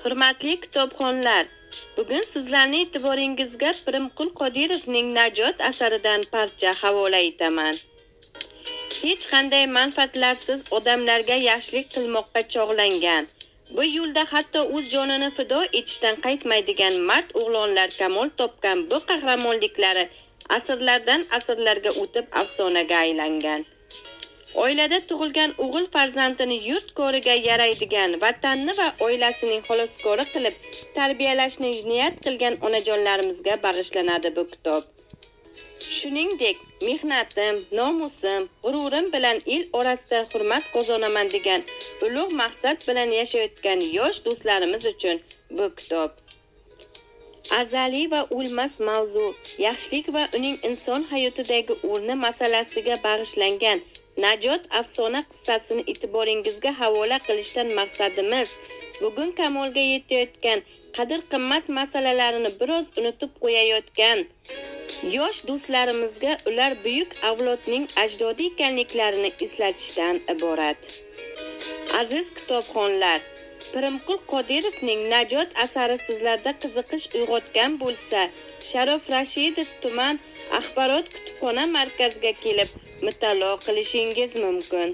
Hurmatli kitobxonlar, bugun sizlarning e'tiboringizga Pirimqul Qodirovning Najot asaridan parcha havola etaman. Hech qanday manfaatlarsiz odamlarga yaxshilik qilmoqqa chog'langan, bu yo'lda hatto o'z jonini fido etishdan qaytmaydigan mard o'g'lonlar kamol topgan bu qahramonliklari asrlardan asrlarga o'tib afsonaga aylangan. Oilada tug'ilgan o'g'il farzandini yurt ko'riga yaraydigan, vatanni va oilasining xaloskori qilib tarbiyalashni niyat qilgan onajonlarimizga bag'ishlanadi bu kitob. Shuningdek, mehnatim, nomusim, g'ururim bilan el orasida hurmat qozonaman degan ulug' maqsad bilan yashayotgan yosh do'stlarimiz uchun bu kitob. Azaliy va o'lmas mavzu, yaxshilik va uning inson hayotidagi o'rni masalasiga bag'ishlangan Najot afsona qissasini e'tiboringizga havola qilishdan maqsadimiz bugun kamolga yetayotgan qadr-qimmat masalalarini biroz unutib qo'yayotgan yosh do'stlarimizga ular buyuk avlodning ajdodi ekanliklarini eslatishdan iborat. Aziz kitobxonlar, Pirimqul Qodirovning Najot asari sizlarda qiziqish uyg'otgan bo'lsa, Sharof Rashidov tuman axborot kutubxona markaziga kelib mutolaa qilishingiz mumkin.